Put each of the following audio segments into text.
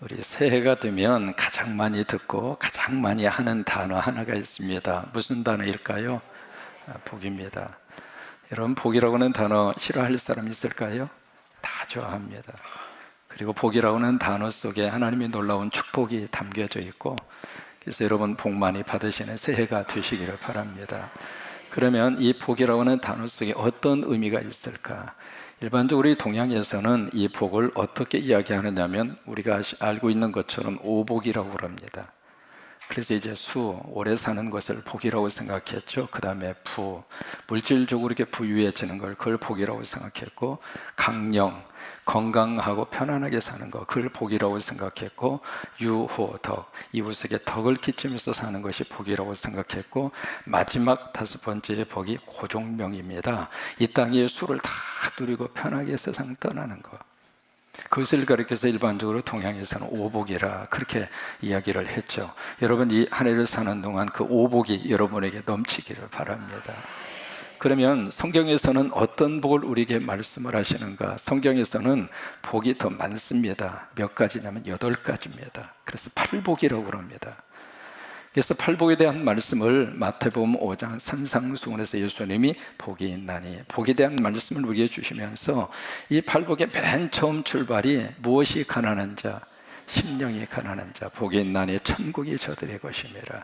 우리 새해가 되면 가장 많이 듣고 가장 많이 하는 단어 하나가 있습니다. 무슨 단어일까요? 복입니다. 여러분, 복이라고 하는 단어 싫어할 사람 있을까요? 다 좋아합니다. 그리고 복이라고 하는 단어 속에 하나님의 놀라운 축복이 담겨져 있고, 그래서 여러분 복 많이 받으시는 새해가 되시기를 바랍니다. 그러면 이 복이라고 하는 단어 속에 어떤 의미가 있을까? 일반적으로 우리 동양에서는 이 복을 어떻게 이야기하느냐면, 우리가 알고 있는 것처럼 오복이라고 합니다. 그래서 이제 수, 오래 사는 것을 복이라고 생각했죠. 그 다음에 부, 물질적으로 이렇게 부유해지는 걸 그걸 복이라고 생각했고, 강령, 건강하고 편안하게 사는 것, 그걸 복이라고 생각했고, 유호, 덕, 이웃에게 덕을 끼치면서 사는 것이 복이라고 생각했고, 마지막 다섯 번째의 복이 고종명입니다. 이 땅의 수를 다 누리고 편하게 세상 떠나는 것, 그것을 가리켜서 일반적으로 동양에서는 오복이라 그렇게 이야기를 했죠. 여러분, 이 한 해를 사는 동안 그 오복이 여러분에게 넘치기를 바랍니다. 그러면 성경에서는 어떤 복을 우리에게 말씀을 하시는가? 성경에서는 복이 더 많습니다. 몇 가지냐면 8가지입니다. 그래서 팔복이라고 합니다. 그래서 팔복에 대한 말씀을 마태복음 5장 산상수훈에서 예수님이 복이 있나니, 복에 대한 말씀을 우리에게 주시면서 이 팔복의 맨 처음 출발이 무엇이 가난한 자, 심령이 가난한 자, 복이 있나니 천국이 저들의 것임이라.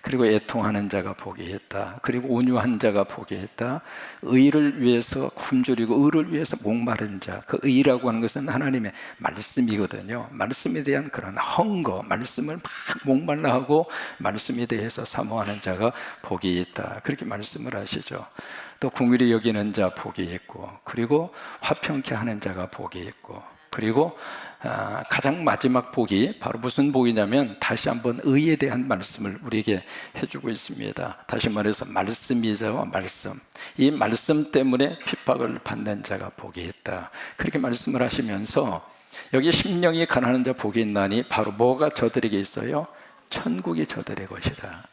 그리고 애통하는 자가 복이 있다. 그리고 온유한 자가 복이 있다. 의를 위해서 굶주리고 의를 위해서 목마른 자, 그 의라고 하는 것은 하나님의 말씀이거든요. 말씀에 대한 그런 헝거, 말씀을 막 목말라 하고 말씀에 대해서 사모하는 자가 복이 있다. 그렇게 말씀을 하시죠. 또 긍휼히 여기는 자 복이 있고, 그리고 화평케 하는 자가 복이 있고, 그리고 가장 마지막 복이 바로 무슨 복이냐면, 다시 한번 의에 대한 말씀을 우리에게 해주고 있습니다. 다시 말해서 말씀이죠. 말씀, 이 말씀 때문에 핍박을 받는 자가 복이 있다. 그렇게 말씀을 하시면서 여기 심령이 가난한 자 복이 있나니, 바로 뭐가 저들에게 있어요? 천국이 저들의 것이다.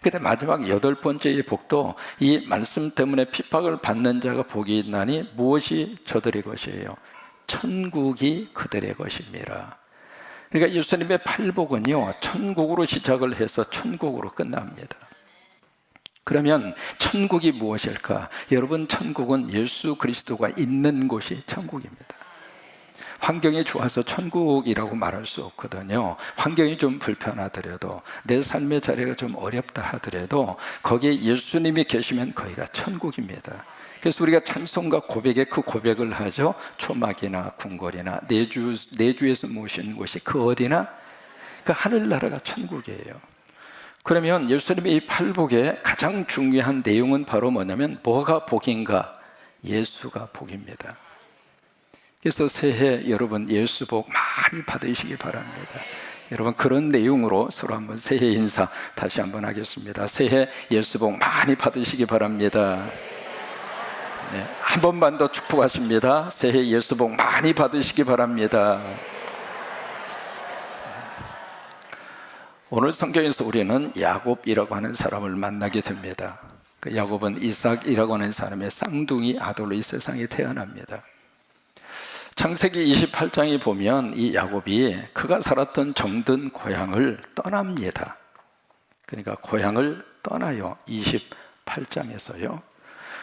근데 마지막 8번째의 복도 이 말씀 때문에 핍박을 받는 자가 복이 있나니 무엇이 저들의 것이에요? 천국이 그들의 것입니다. 그러니까 예수님의 팔복은요, 천국으로 시작을 해서 천국으로 끝납니다. 그러면 천국이 무엇일까? 여러분, 천국은 예수 그리스도가 있는 곳이 천국입니다. 환경이 좋아서 천국이라고 말할 수 없거든요. 환경이 좀 불편하더라도, 내 삶의 자리가 좀 어렵다 하더라도 거기에 예수님이 계시면 거기가 천국입니다. 그래서 우리가 찬송과 고백에 그 고백을 하죠. 초막이나 궁궐이나 내주에서 모신 곳이 그 어디나 그 하늘나라가 천국이에요. 그러면 예수님의 이 팔복의 가장 중요한 내용은 바로 뭐냐면, 뭐가 복인가? 예수가 복입니다. 그래서 새해 여러분 예수 복 많이 받으시기 바랍니다. 여러분, 그런 내용으로 서로 한번 새해 인사 다시 한번 하겠습니다. 새해 예수 복 많이 받으시기 바랍니다. 네, 한 번만 더 축복하십니다. 새해 예수 복 많이 받으시기 바랍니다. 오늘 성경에서 우리는 야곱이라고 하는 사람을 만나게 됩니다. 그 야곱은 이삭이라고 하는 사람의 쌍둥이 아들로 이 세상에 태어납니다. 창세기 28장에 보면 이 야곱이 그가 살았던 정든 고향을 떠납니다. 그러니까 고향을 떠나요. 28장에서요.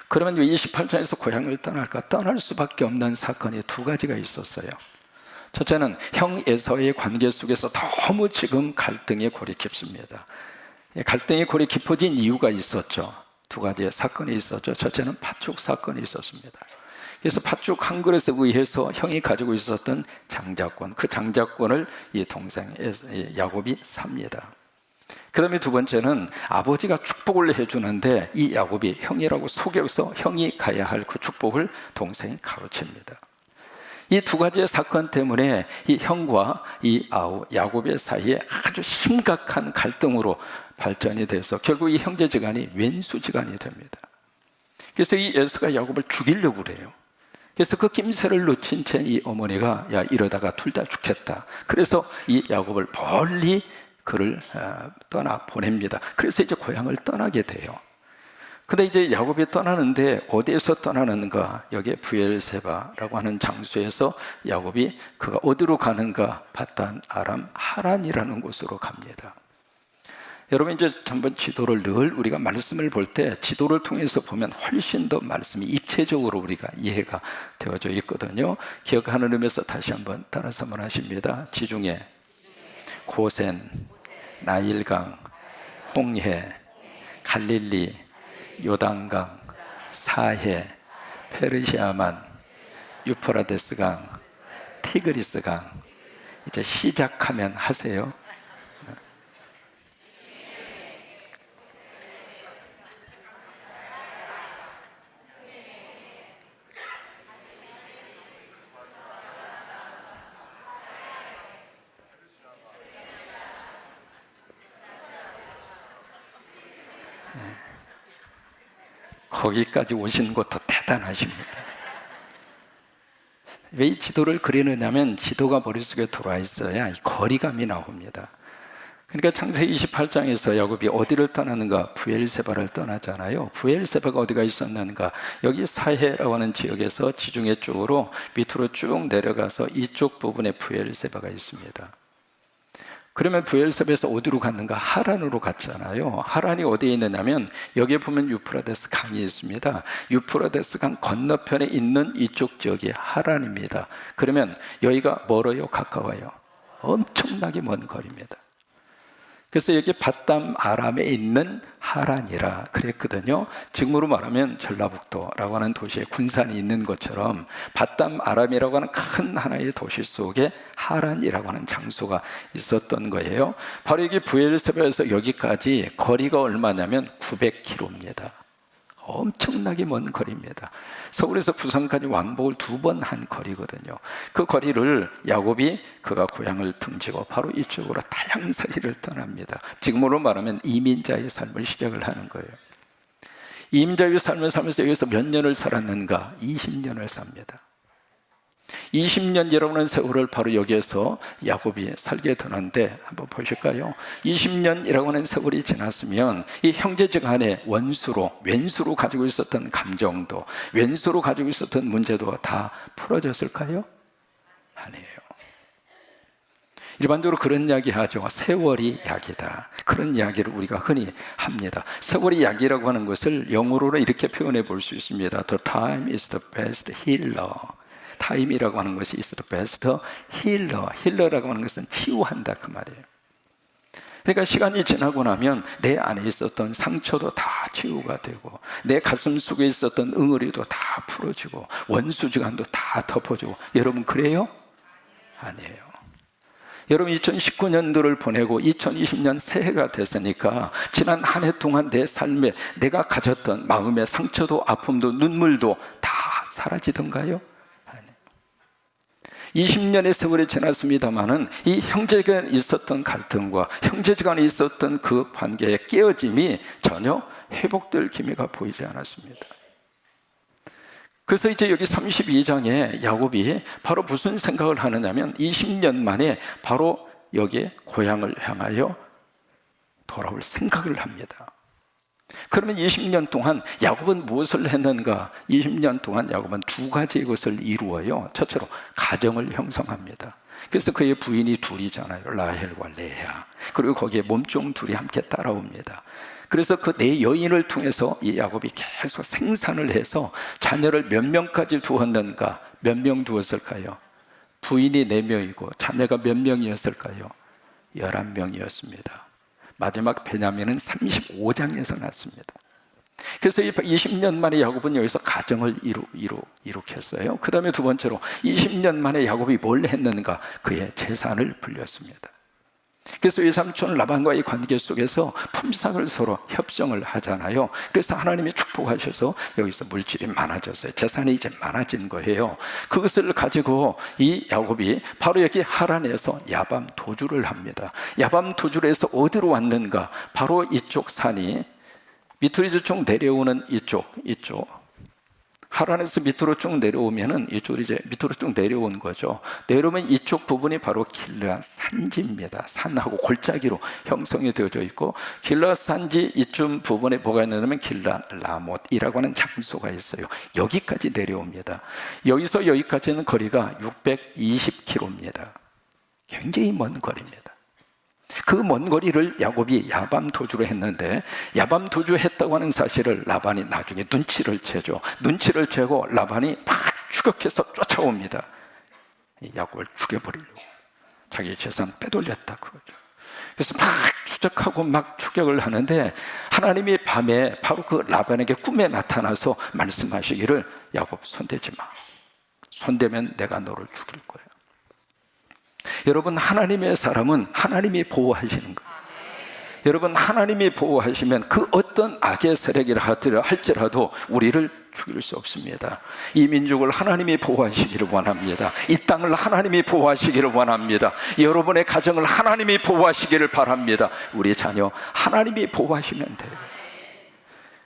그러면 왜 28장에서 고향을 떠날까? 떠날 수밖에 없는 사건이 2가지가 있었어요. 첫째는 형 에사우의 관계 속에서 너무 지금 갈등의 골이 깊습니다. 갈등의 골이 깊어진 이유가 있었죠. 2가지의 사건이 있었죠. 첫째는 팥죽 사건이 있었습니다. 그래서 팥죽 한 그릇에 의해서 형이 가지고 있었던 장자권, 그 장자권을 이 동생 야곱이 삽니다. 그 다음에 2번째는 아버지가 축복을 해주는데 이 야곱이 형이라고 속여서 형이 가야 할 그 축복을 동생이 가로챕니다. 이 2가지의 사건 때문에 이 형과 이 야곱의 사이에 아주 심각한 갈등으로 발전이 돼서 결국 이 형제지간이 왼수지간이 됩니다. 그래서 이 에서가 야곱을 죽이려고 그래요. 그래서 그 낌새를 놓친 채 이 어머니가, 야, 이러다가 둘 다 죽겠다. 그래서 이 야곱을 멀리 그를 떠나 보냅니다. 그래서 이제 고향을 떠나게 돼요. 근데 이제 야곱이 떠나는데 어디에서 떠나는가? 여기에 브엘세바라고 하는 장소에서 야곱이 그가 어디로 가는가? 바단 아람 하란이라는 곳으로 갑니다. 여러분, 이제 한번 지도를 늘 우리가 말씀을 볼 때 지도를 통해서 보면 훨씬 더 말씀이 입체적으로 우리가 이해가 되어져 있거든요. 기억하는 의미에서 다시 한번 따라서 말하십니다. 지중해, 고센, 나일강, 홍해, 갈릴리, 요단강, 사해, 페르시아만, 유프라데스강, 티그리스강. 이제 시작하면 하세요. 거기까지 오신 것도 대단하십니다. 왜 이 지도를 그리느냐면 지도가 머릿속에 들어와 있어야 이 거리감이 나옵니다. 그러니까 창세기 28장에서 야곱이 어디를 떠나는가? 브엘세바를 떠나잖아요. 브엘세바가 어디가 있었는가? 여기 사해라고 하는 지역에서 지중해 쪽으로 밑으로 쭉 내려가서 이쪽 부분에 브엘세바가 있습니다. 그러면 브엘세바에서 어디로 갔는가? 하란으로 갔잖아요. 하란이 어디에 있느냐면 여기에 보면 유프라데스 강이 있습니다. 유프라데스 강 건너편에 있는 이쪽 지역이 하란입니다. 그러면 여기가 멀어요? 가까워요? 엄청나게 먼 거리입니다. 그래서 여기 바담 아람에 있는 하란이라 그랬거든요. 지금으로 말하면 전라북도라고 하는 도시에 군산이 있는 것처럼 바담 아람이라고 하는 큰 하나의 도시 속에 하란이라고 하는 장소가 있었던 거예요. 바로 여기 브엘세바에서 여기까지 거리가 얼마냐면 900km입니다. 엄청나게 먼 거리입니다. 서울에서 부산까지 왕복을 2번 한 거리거든요. 그 거리를 야곱이 그가 고향을 등지고 바로 이쪽으로 타향살이를 떠납니다. 지금으로 말하면 이민자의 삶을 시작을 하는 거예요. 이민자의 삶을 살면서 여기서 몇 년을 살았는가? 20년을 삽니다. 20년이라는 세월을 바로 여기에서 야곱이 살게 되는데 한번 보실까요? 20년이라고 하는 세월이 지났으면 이 형제지간에 왼수로 가지고 있었던 감정도, 왼수로 가지고 있었던 문제도 다 풀어졌을까요? 아니에요. 일반적으로 그런 이야기 하죠. 세월이 약이다. 그런 이야기를 우리가 흔히 합니다. 세월이 약이라고 하는 것을 영어로는 이렇게 표현해 볼 수 있습니다. The time is the best healer. 타임이라고 하는 것이 is the best healer. 힐러라고 하는 것은 치유한다 그 말이에요. 그러니까 시간이 지나고 나면 내 안에 있었던 상처도 다 치유가 되고 내 가슴 속에 있었던 응어리도 다 풀어지고 원수지간도 다 덮어지고. 여러분 그래요? 아니에요. 여러분 2019년도를 보내고 2020년 새해가 됐으니까 지난 한 해 동안 내 삶에 내가 가졌던 마음의 상처도 아픔도 눈물도 다 사라지던가요? 20년의 세월이 지났습니다마는 이 형제간에 있었던 갈등과 형제간에 있었던 그 관계의 깨어짐이 전혀 회복될 기미가 보이지 않았습니다. 그래서 이제 여기 32장에 야곱이 바로 무슨 생각을 하느냐면 20년 만에 바로 여기 고향을 향하여 돌아올 생각을 합니다. 그러면 20년 동안 야곱은 무엇을 했는가? 20년 동안 야곱은 2가지의 것을 이루어요. 첫째로 가정을 형성합니다. 그래서 그의 부인이 둘이잖아요. 라헬과 레아. 그리고 거기에 몸종 둘이 함께 따라옵니다. 그래서 그 네 여인을 통해서 이 야곱이 계속 생산을 해서 자녀를 몇 명까지 두었는가? 몇 명 두었을까요? 부인이 4명이고 자녀가 몇 명이었을까요? 11명이었습니다. 마지막 베냐민은 35장에서 났습니다. 그래서 20년 만에 야곱은 여기서 가정을 이룩했어요. 그 다음에 두 번째로 20년 만에 야곱이 뭘 했는가? 그의 재산을 불렸습니다. 그래서 외삼촌 라반과의 관계 속에서 품삯을 서로 협정을 하잖아요. 그래서 하나님이 축복하셔서 여기서 물질이 많아졌어요. 재산이 이제 많아진 거예요. 그것을 가지고 이 야곱이 바로 여기 하란에서 야밤 도주를 합니다. 야밤 도주를 해서 어디로 왔는가? 바로 이쪽 산이 밑으로 쭉 내려오는 이쪽 하란에서 밑으로 쭉 내려오면은 이쪽으로 이제 밑으로 쭉 내려온 거죠. 내려오면 이쪽 부분이 바로 길르앗 산지입니다. 산하고 골짜기로 형성이 되어져 있고, 길르앗 산지 이쯤 부분에 뭐가 있냐면 길르앗 라못이라고 하는 장소가 있어요. 여기까지 내려옵니다. 여기서 여기까지는 거리가 620km입니다. 굉장히 먼 거리입니다. 그 먼 거리를 야곱이 야밤 도주로 했는데, 야밤 도주했다고 하는 사실을 라반이 나중에 눈치를 채죠. 눈치를 채고 라반이 막 추격해서 쫓아옵니다. 야곱을 죽여버리려고, 자기 재산 빼돌렸다고 그러죠. 그래서 막 추적하고 막 추격을 하는데, 하나님이 밤에 바로 그 라반에게 꿈에 나타나서 말씀하시기를, 야곱 손대지 마. 손대면 내가 너를 죽일 거야. 여러분, 하나님의 사람은 하나님이 보호하시는 거예요. 여러분, 하나님이 보호하시면 그 어떤 악의 세력이라 할지라도 우리를 죽일 수 없습니다. 이 민족을 하나님이 보호하시기를 원합니다. 이 땅을 하나님이 보호하시기를 원합니다. 여러분의 가정을 하나님이 보호하시기를 바랍니다. 우리 자녀 하나님이 보호하시면 돼요.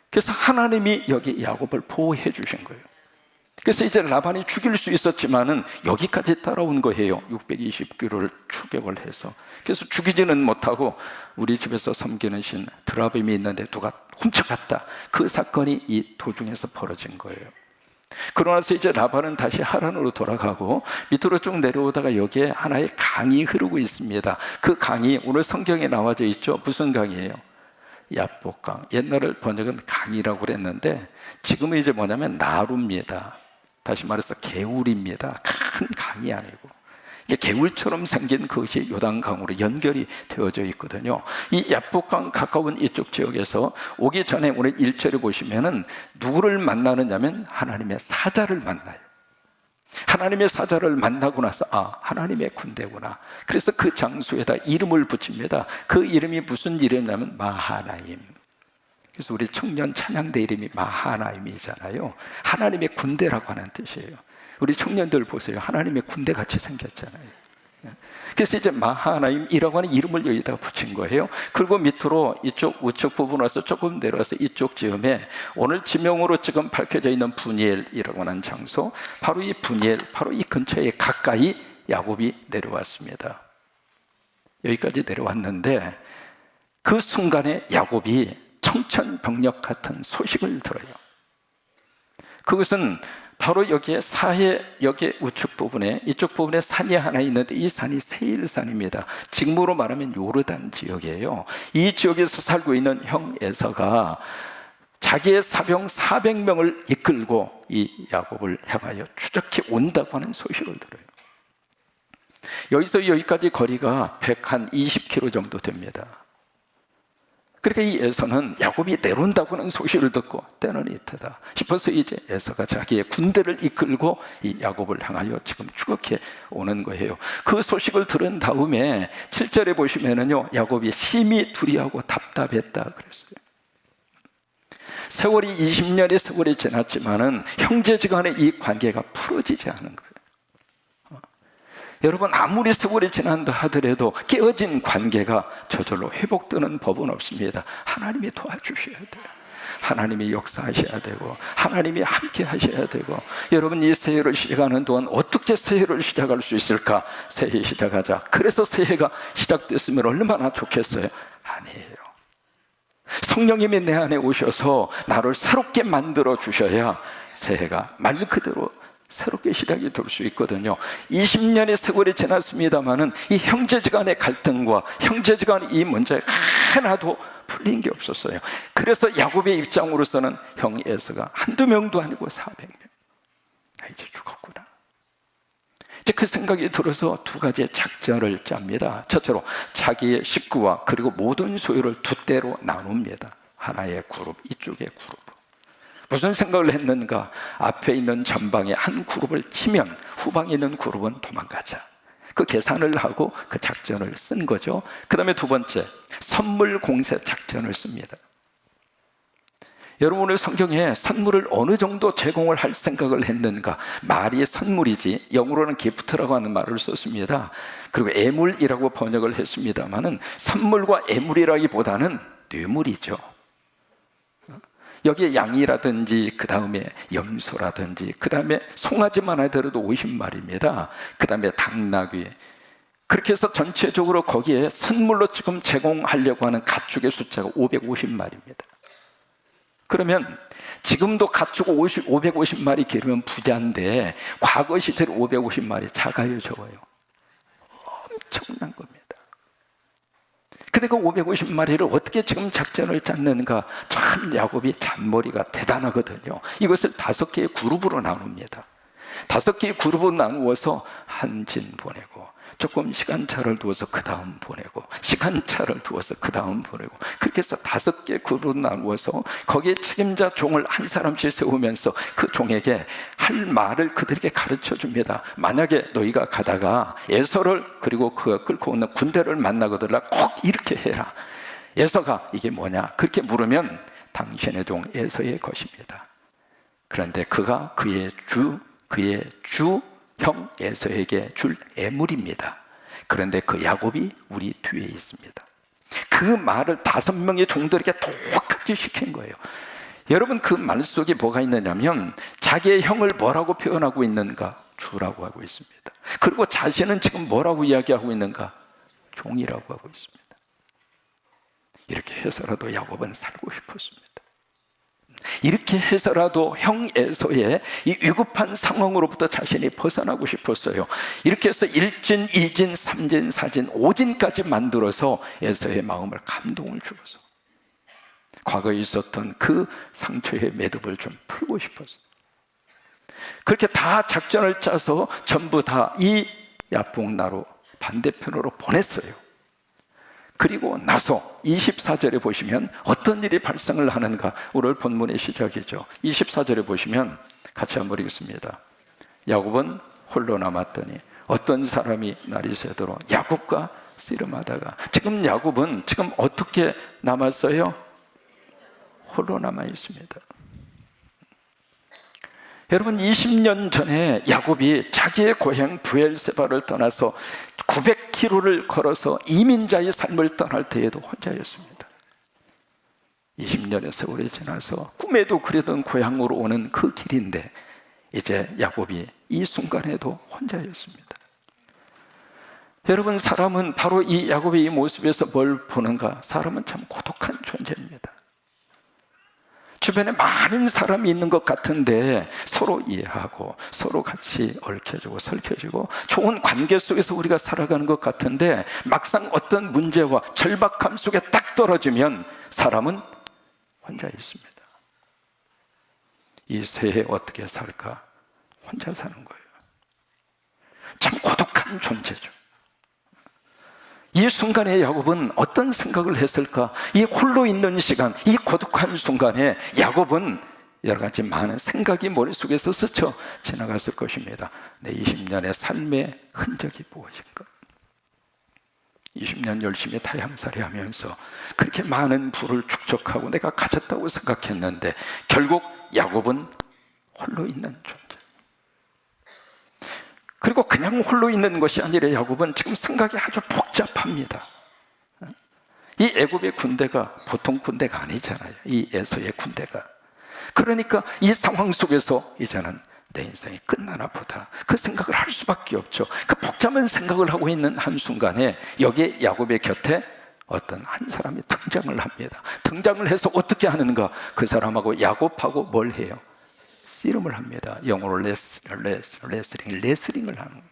그래서 하나님이 여기 야곱을 보호해 주신 거예요. 그래서 이제 라반이 죽일 수 있었지만은 여기까지 따라온 거예요. 620km를 추격을 해서. 그래서 죽이지는 못하고 우리 집에서 섬기는 신 드라빔이 있는데 누가 훔쳐갔다. 그 사건이 이 도중에서 벌어진 거예요. 그러나서 이제 라반은 다시 하란으로 돌아가고 밑으로 쭉 내려오다가 여기에 하나의 강이 흐르고 있습니다. 그 강이 오늘 성경에 나와져 있죠. 무슨 강이에요? 야복강. 옛날에 번역은 강이라고 그랬는데 지금은 이제 뭐냐면 나루입니다. 다시 말해서 개울입니다. 큰 강이 아니고 이게 개울처럼 생긴 그것이 요단강으로 연결이 되어져 있거든요. 이 야복강 가까운 이쪽 지역에서 오기 전에 오늘 1절에 보시면은 누구를 만나느냐면 하나님의 사자를 만나요. 하나님의 사자를 만나고 나서 하나님의 군대구나. 그래서 그 장소에다 이름을 붙입니다. 그 이름이 무슨 이름이냐면 마하나임. 그래서 우리 청년 찬양대 이름이 마하나임이잖아요. 하나님의 군대라고 하는 뜻이에요. 우리 청년들 보세요. 하나님의 군대 같이 생겼잖아요. 그래서 이제 마하나임이라고 하는 이름을 여기다가 붙인 거예요. 그리고 밑으로 이쪽 우측 부분 와서 조금 내려와서 이쪽 지음에 오늘 지명으로 지금 밝혀져 있는 분이엘이라고 하는 장소, 바로 이 분이엘, 바로 이 근처에 가까이 야곱이 내려왔습니다. 여기까지 내려왔는데 그 순간에 야곱이 청천벽력 같은 소식을 들어요. 그것은 바로 여기에 여기 우측 부분에 이쪽 부분에 산이 하나 있는데 이 산이 세일산입니다. 지금으로 말하면 요르단 지역이에요. 이 지역에서 살고 있는 형 에서가 자기의 사병 400명을 이끌고 이 야곱을 향하여 추적해 온다고 하는 소식을 들어요. 여기서 여기까지 거리가 120km 정도 됩니다. 그러니까 이 에서는 야곱이 내려온다고 하는 소식을 듣고 때는 이때다 싶어서 이제 에서가 자기의 군대를 이끌고 이 야곱을 향하여 지금 추격해 오는 거예요. 그 소식을 들은 다음에 7절에 보시면은요, 야곱이 심히 두려워하고 답답했다 그랬어요. 세월이 20년의 세월이 지났지만은 형제지간의 이 관계가 풀어지지 않은 거예요. 여러분, 아무리 세월이 지난다 하더라도 깨어진 관계가 저절로 회복되는 법은 없습니다. 하나님이 도와주셔야 돼요. 하나님이 역사하셔야 되고 하나님이 함께 하셔야 되고. 여러분, 이 새해를 시작하는 동안 어떻게 새해를 시작할 수 있을까? 새해 시작하자. 그래서 새해가 시작됐으면 얼마나 좋겠어요? 아니에요. 성령님이 내 안에 오셔서 나를 새롭게 만들어 주셔야 새해가 말 그대로 새롭게 시작이 될 수 있거든요. 20년의 세월이 지났습니다마는 이 형제지간의 갈등과 형제지간의 이 문제 하나도 풀린 게 없었어요. 그래서 야곱의 입장으로서는 형 에서가 한두 명도 아니고 400명. 이제 죽었구나. 이제 그 생각이 들어서 두 가지의 작전을 짭니다. 첫째로 자기의 식구와 그리고 모든 소유를 두 대로 나눕니다. 하나의 그룹, 이쪽의 그룹. 무슨 생각을 했는가? 앞에 있는 전방에 한 그룹을 치면 후방에 있는 그룹은 도망가자. 그 계산을 하고 그 작전을 쓴 거죠. 그 다음에 두 번째, 선물 공세 작전을 씁니다. 여러분, 오늘 성경에 선물을 어느 정도 제공을 할 생각을 했는가? 말이 선물이지, 영어로는 기프트라고 하는 말을 썼습니다. 그리고 애물이라고 번역을 했습니다만은 선물과 애물이라기보다는 뇌물이죠. 여기에 양이라든지 그 다음에 염소라든지 그 다음에 송아지만 하더라도 50마리입니다. 그 다음에 당나귀, 그렇게 해서 전체적으로 거기에 선물로 지금 제공하려고 하는 가축의 숫자가 550마리입니다. 그러면 지금도 가축 550마리 기르면 부자인데 과거 시절 550마리 작아요, 적어요? 엄청난 겁니다. 근데 그 550마리를 어떻게 지금 작전을 짰는가? 참 야곱이 잔머리가 대단하거든요. 이것을 5개의 그룹으로 나눕니다. 5개의 그룹으로 나누어서 한 진 보내고, 조금 시간차를 두어서 그 다음 보내고, 시간차를 두어서 그 다음 보내고, 그렇게 해서 5개 그룹으로 나누어서 거기에 책임자 종을 한 사람씩 세우면서 그 종에게 할 말을 그들에게 가르쳐 줍니다. 만약에 너희가 가다가 에서를, 그리고 그 끌고 오는 군대를 만나거들라 꼭 이렇게 해라. 에서가 이게 뭐냐? 그렇게 물으면 당신의 종 에서의 것입니다. 그런데 그가 그의 주 형 에서에게 줄 애물입니다. 그런데 그 야곱이 우리 뒤에 있습니다. 그 말을 5명의 종들에게 똑같이 시킨 거예요. 여러분, 그 말 속에 뭐가 있느냐면 자기의 형을 뭐라고 표현하고 있는가? 주라고 하고 있습니다. 그리고 자신은 지금 뭐라고 이야기하고 있는가? 종이라고 하고 있습니다. 이렇게 해서라도 야곱은 살고 싶었습니다. 이렇게 해서라도 형 에서의 이 위급한 상황으로부터 자신이 벗어나고 싶었어요. 이렇게 해서 1진, 2진, 3진, 4진, 5진까지 만들어서 에서의 마음을 감동을 주어서 과거에 있었던 그 상처의 매듭을 좀 풀고 싶었어요. 그렇게 다 작전을 짜서 전부 다 이 야복나루 반대편으로 보냈어요. 그리고 나서 24절에 보시면 어떤 일이 발생을 하는가? 오늘 본문의 시작이죠. 24절에 보시면 같이 한번 읽겠습니다. 야곱은 홀로 남았더니 어떤 사람이 날이 새도록 야곱과 씨름하다가, 지금 야곱은 지금 어떻게 남았어요? 홀로 남아 있습니다. 여러분, 20년 전에 야곱이 자기의 고향 브엘세바를 떠나서 900km를 걸어서 이민자의 삶을 떠날 때에도 혼자였습니다. 20년의 세월이 지나서 꿈에도 그리던 고향으로 오는 그 길인데 이제 야곱이 이 순간에도 혼자였습니다. 여러분, 사람은 바로 이 야곱의 이 모습에서 뭘 보는가? 사람은 참 고독한 존재입니다. 주변에 많은 사람이 있는 것 같은데 서로 이해하고 서로 같이 얽혀주고 설켜주고 좋은 관계 속에서 우리가 살아가는 것 같은데 막상 어떤 문제와 절박함 속에 딱 떨어지면 사람은 혼자 있습니다. 이 새해 어떻게 살까? 혼자 사는 거예요. 참 고독한 존재죠. 이 순간에 야곱은 어떤 생각을 했을까? 이 홀로 있는 시간, 이 고독한 순간에 야곱은 여러 가지 많은 생각이 머릿속에서 스쳐 지나갔을 것입니다. 내 20년의 삶의 흔적이 무엇인가? 20년 열심히 타향살이 하면서 그렇게 많은 부를 축적하고 내가 가졌다고 생각했는데 결국 야곱은 홀로 있는 존재. 그리고 그냥 홀로 있는 것이 아니라 야곱은 지금 생각이 아주 복잡합니다. 이 애굽의 군대가 보통 군대가 아니잖아요. 이 에서의 군대가. 그러니까 이 상황 속에서 이제는 내 인생이 끝나나 보다, 그 생각을 할 수밖에 없죠. 그 복잡한 생각을 하고 있는 한순간에 여기에 야곱의 곁에 어떤 한 사람이 등장을 합니다. 등장을 해서 어떻게 하는가? 그 사람하고 야곱하고 뭘 해요? 씨름을 합니다. 영어로 레슬링을 하는 거예요.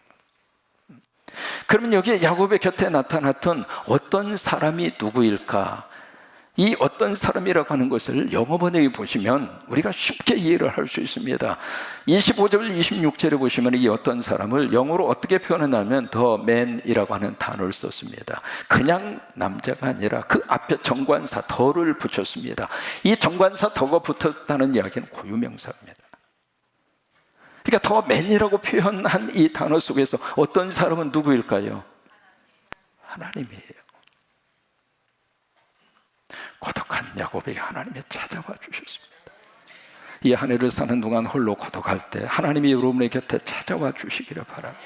그러면 여기에 야곱의 곁에 나타났던 어떤 사람이 누구일까? 이 어떤 사람이라고 하는 것을 영어 번역에 보시면 우리가 쉽게 이해를 할 수 있습니다. 25절, 26절에 보시면 이 어떤 사람을 영어로 어떻게 표현하냐면 the man이라고 하는 단어를 썼습니다. 그냥 남자가 아니라 그 앞에 정관사 더를 붙였습니다. 이 정관사 더가 붙었다는 이야기는 고유명사입니다. 그러니까 더 맨이라고 표현한 이 단어 속에서 어떤 사람은 누구일까요? 하나님이에요. 고독한 야곱에게 하나님이 찾아와 주셨습니다. 이 한 해를 사는 동안 홀로 고독할 때 하나님이 여러분의 곁에 찾아와 주시기를 바랍니다.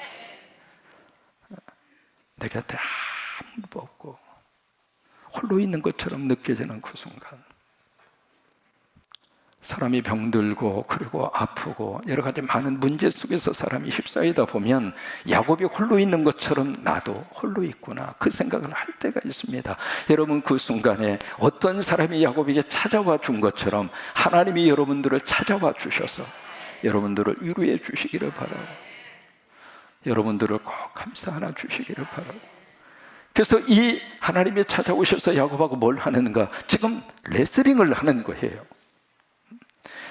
내 곁에 아무도 없고 홀로 있는 것처럼 느껴지는 그 순간, 사람이 병들고 그리고 아프고 여러 가지 많은 문제 속에서 사람이 휩싸이다 보면 야곱이 홀로 있는 것처럼 나도 홀로 있구나, 그 생각을 할 때가 있습니다. 여러분, 그 순간에 어떤 사람이 야곱에게 찾아와 준 것처럼 하나님이 여러분들을 찾아와 주셔서 여러분들을 위로해 주시기를 바라고, 여러분들을 꼭 감싸 안아 주시기를 바라고. 그래서 이 하나님이 찾아오셔서 야곱하고 뭘 하는가? 지금 레슬링을 하는 거예요.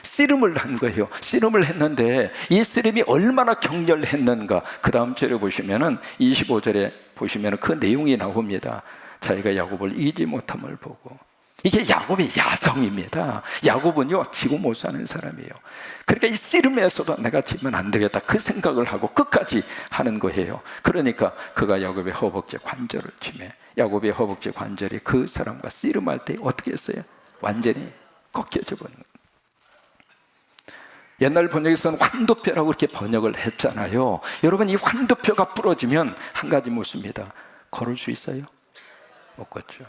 씨름을 한 거예요. 씨름을 했는데 이 씨름이 얼마나 격렬했는가. 그 다음 절에 보시면은 25절에 보시면은 그 내용이 나옵니다. 자기가 야곱을 이기지 못함을 보고. 이게 야곱의 야성입니다. 야곱은요, 지고 못 사는 사람이에요. 그러니까 이 씨름에서도 내가 지면 안 되겠다, 그 생각을 하고 끝까지 하는 거예요. 그러니까 그가 야곱의 허벅지 관절을 치매, 야곱의 허벅지 관절이 그 사람과 씨름할 때 어떻게 했어요? 완전히 꺾여져 버린 거예요. 옛날 번역에서는 환도뼈라고 이렇게 번역을 했잖아요. 여러분, 이 환도뼈가 부러지면 한 가지 묻습니다. 걸을 수 있어요? 못 걷죠.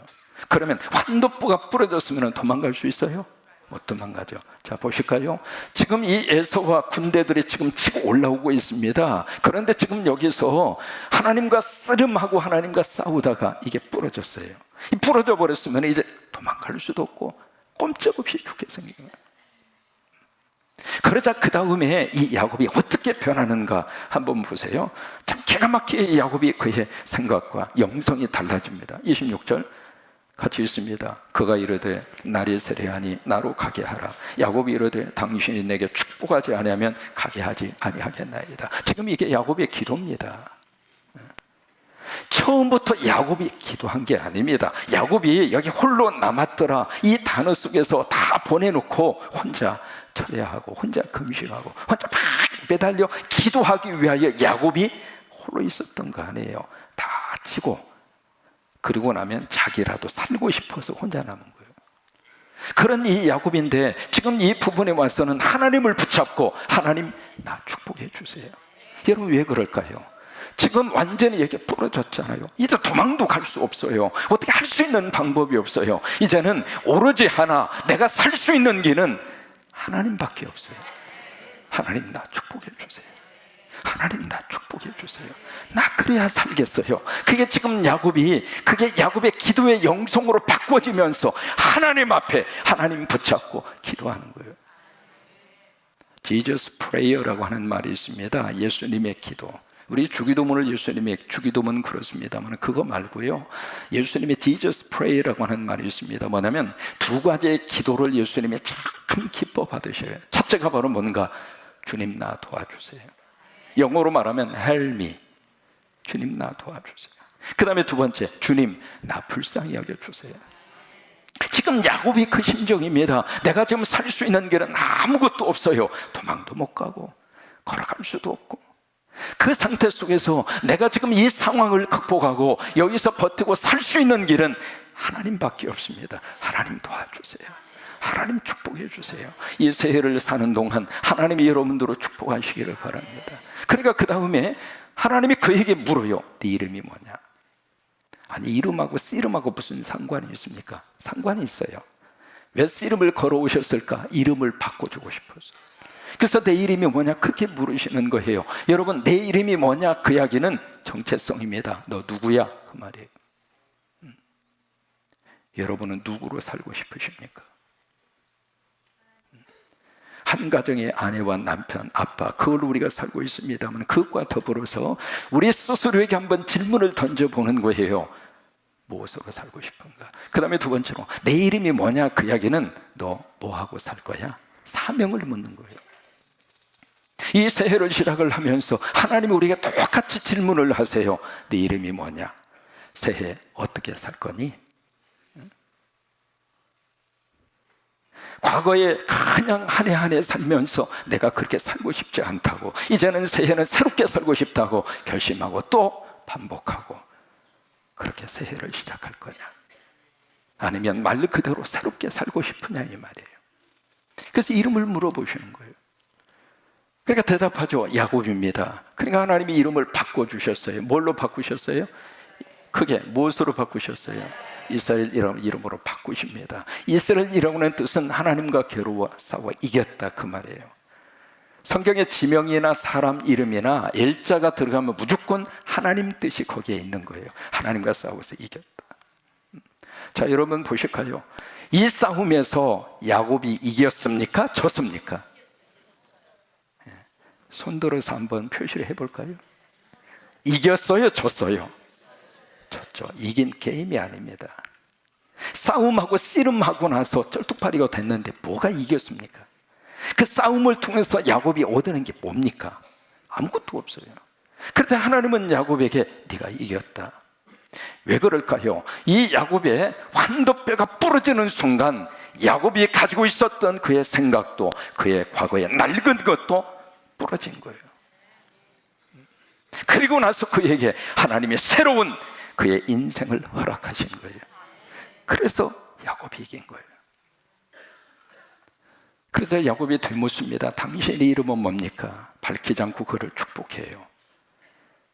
그러면 환도뼈가 부러졌으면 도망갈 수 있어요? 못 도망가죠. 자, 보실까요? 지금 이 에서와 군대들이 지금 치고 올라오고 있습니다. 그런데 지금 여기서 하나님과 씨름하고 하나님과 싸우다가 이게 부러졌어요. 이 부러져 버렸으면 이제 도망갈 수도 없고 꼼짝없이 죽게 생긴 거예요. 그러자 그 다음에 이 야곱이 어떻게 변하는가 한번 보세요. 참 기가 막히게 야곱이 그의 생각과 영성이 달라집니다. 26절 같이 있습니다. 그가 이르되 날이 세려하니 나로 가게 하라. 야곱이 이르되 당신이 내게 축복하지 아니하면 가게 하지 아니하겠나이다. 지금 이게 야곱의 기도입니다. 처음부터 야곱이 기도한 게 아닙니다. 야곱이 여기 홀로 남았더라, 이 단어 속에서 다 보내놓고 혼자 철야하고 혼자 금식하고 혼자 막 매달려 기도하기 위하여 야곱이 홀로 있었던 거 아니에요. 다 치고 그리고 나면 자기라도 살고 싶어서 혼자 남은 거예요. 그런 이 야곱인데 지금 이 부분에 와서는 하나님을 붙잡고 하나님, 나 축복해 주세요. 여러분, 왜 그럴까요? 지금 완전히 이게 부러졌잖아요. 이제 도망도 갈 수 없어요. 어떻게 할 수 있는 방법이 없어요. 이제는 오로지 하나, 내가 살 수 있는 길은 하나님밖에 없어요. 하나님, 나 축복해 주세요. 하나님, 나 축복해 주세요. 나 그래야 살겠어요. 그게 지금 야곱이, 그게 야곱의 기도의 영성으로 바꿔지면서 하나님 앞에 하나님 붙잡고 기도하는 거예요. Jesus Prayer라고 하는 말이 있습니다. 예수님의 기도. 우리 주기도문을 예수님의 주기도문 그렇습니다만 그거 말고요, 예수님의 Jesus Pray라고 하는 말이 있습니다. 뭐냐면 두 가지의 기도를 예수님이 참 기뻐 받으셔요. 첫째가 바로 뭔가, 주님 나 도와주세요. 영어로 말하면 Help me, 주님 나 도와주세요. 그 다음에 두 번째, 주님 나 불쌍히 여겨주세요. 지금 야곱이 그 심정입니다. 내가 지금 살 수 있는 길은 아무것도 없어요. 도망도 못 가고 걸어갈 수도 없고, 그 상태 속에서 내가 지금 이 상황을 극복하고 여기서 버티고 살 수 있는 길은 하나님밖에 없습니다. 하나님 도와주세요. 하나님 축복해 주세요. 이 새해를 사는 동안 하나님이 여러분들을 축복하시기를 바랍니다. 그러니까 그 다음에 하나님이 그에게 물어요. 네 이름이 뭐냐? 아니, 이름하고 씨름하고 무슨 상관이 있습니까? 상관이 있어요. 왜 씨름을 걸어오셨을까? 이름을 바꿔주고 싶어서. 그래서 내 이름이 뭐냐? 그렇게 물으시는 거예요. 여러분, 내 이름이 뭐냐? 그 이야기는 정체성입니다. 너 누구야? 그 말이에요. 여러분은 누구로 살고 싶으십니까? 한 가정의 아내와 남편, 아빠, 그걸로 우리가 살고 있습니다만 그것과 더불어서 우리 스스로에게 한번 질문을 던져보는 거예요. 무엇으로 살고 싶은가? 그 다음에 두 번째로, 내 이름이 뭐냐? 그 이야기는 너 뭐하고 살 거야? 사명을 묻는 거예요. 이 새해를 시작을 하면서 하나님이 우리에게 똑같이 질문을 하세요. 네 이름이 뭐냐? 새해 어떻게 살 거니? 과거에 그냥 한 해 한 해 살면서 내가 그렇게 살고 싶지 않다고, 이제는 새해는 새롭게 살고 싶다고 결심하고 또 반복하고 그렇게 새해를 시작할 거냐? 아니면 말 그대로 새롭게 살고 싶으냐, 이 말이에요. 그래서 이름을 물어보시는 거예요. 그러니까 대답하죠. 야곱입니다. 그러니까 하나님이 이름을 바꿔주셨어요. 뭘로 바꾸셨어요? 크게 무엇으로 바꾸셨어요? 이스라엘이라는 이름으로 바꾸십니다. 이스라엘이라는 뜻은 하나님과 겨루어 싸워 이겼다 그 말이에요. 성경에 지명이나 사람 이름이나 엘자가 들어가면 무조건 하나님 뜻이 거기에 있는 거예요. 하나님과 싸워서 이겼다. 자, 여러분 보실까요? 이 싸움에서 야곱이 이겼습니까? 졌습니까? 손들어서 한번 표시를 해볼까요? 이겼어요? 졌어요? 졌죠. 이긴 게임이 아닙니다. 싸움하고 씨름하고 나서 쩔뚝파리가 됐는데 뭐가 이겼습니까? 그 싸움을 통해서 야곱이 얻는 게 뭡니까? 아무것도 없어요. 그런데 하나님은 야곱에게 네가 이겼다. 왜 그럴까요? 이 야곱의 환도뼈가 부러지는 순간 야곱이 가지고 있었던 그의 생각도 그의 과거의 낡은 것도 부러진 거예요. 그리고 나서 그에게 하나님의 새로운 그의 인생을 허락하신 거예요. 그래서 야곱이 이긴 거예요. 그래서 야곱이 되묻습니다. 당신의 이름은 뭡니까? 밝히지 않고 그를 축복해요.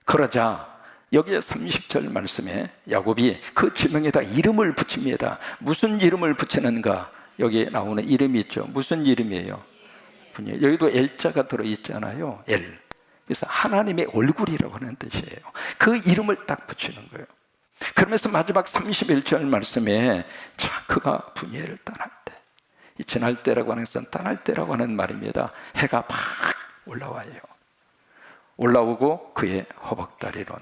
그러자 여기에 30절 말씀에 야곱이 그 지명에다 이름을 붙입니다. 무슨 이름을 붙이는가? 여기에 나오는 이름이 있죠. 무슨 이름이에요? 여기도 엘자가 들어있잖아요. 엘. 그래서 하나님의 얼굴이라고 하는 뜻이에요. 그 이름을 딱 붙이는 거예요. 그러면서 마지막 31절 말씀에 자, 그가 분이엘을 떠날 때, 이 지날 때라고 하는 것은 떠날 때라고 하는 말입니다. 해가 막 올라와요. 올라오고 그의 허벅다리론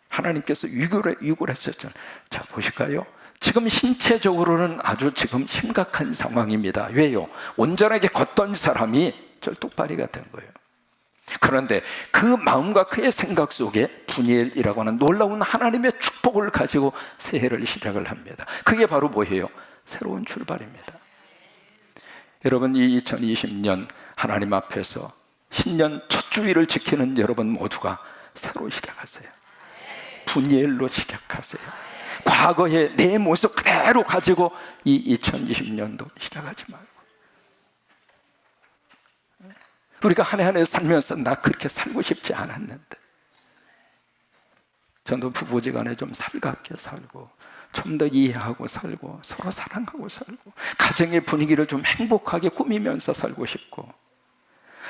하나님께서 유골했었죠. 자, 보실까요? 지금 신체적으로는 아주 지금 심각한 상황입니다. 왜요? 온전하게 걷던 사람이 쩔뚝발이가 된 거예요. 그런데 그 마음과 그의 생각 속에 분이엘이라고 하는 놀라운 하나님의 축복을 가지고 새해를 시작을 합니다. 그게 바로 뭐예요? 새로운 출발입니다. 여러분, 이 2020년 하나님 앞에서 신년 첫 주일을 지키는 여러분 모두가 새로 시작하세요. 분이엘로 시작하세요. 과거의 내 모습 그대로 가지고 이 2020년도 시작하지 말고, 우리가 한 해 한 해 살면서 나 그렇게 살고 싶지 않았는데, 저도 부부지간에 좀 살갑게 살고 좀 더 이해하고 살고 서로 사랑하고 살고 가정의 분위기를 좀 행복하게 꾸미면서 살고 싶고,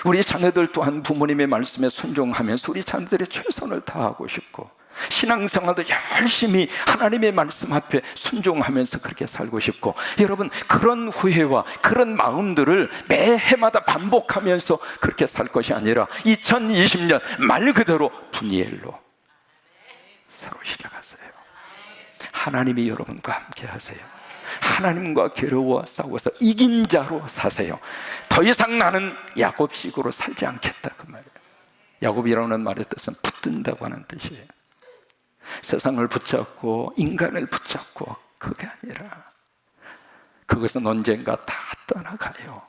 우리 자녀들 또한 부모님의 말씀에 순종하면서 우리 자녀들의 최선을 다하고 싶고, 신앙생활도 열심히 하나님의 말씀 앞에 순종하면서 그렇게 살고 싶고, 여러분 그런 후회와 그런 마음들을 매해마다 반복하면서 그렇게 살 것이 아니라 2020년 말 그대로 분이엘로 새로 시작하세요. 하나님이 여러분과 함께 하세요. 하나님과 겨루어 싸워서 이긴 자로 사세요. 더 이상 나는 야곱식으로 살지 않겠다 그 말이에요. 야곱이라는 말의 뜻은 붙든다고 하는 뜻이에요. 세상을 붙잡고 인간을 붙잡고 그게 아니라 그것은 언젠가 다 떠나가요.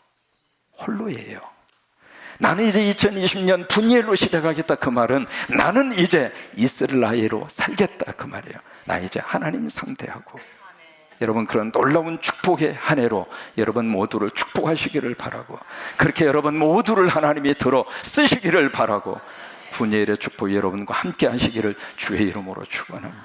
홀로예요. 나는 이제 2020년 분이엘로 시작하겠다 그 말은 나는 이제 이스라엘로 살겠다 그 말이에요. 나 이제 하나님 상대하고. 여러분 그런 놀라운 축복의 한 해로 여러분 모두를 축복하시기를 바라고, 그렇게 여러분 모두를 하나님이 들어 쓰시기를 바라고, 분이엘의 축복이 여러분과 함께 하시기를 주의 이름으로 축원합니다.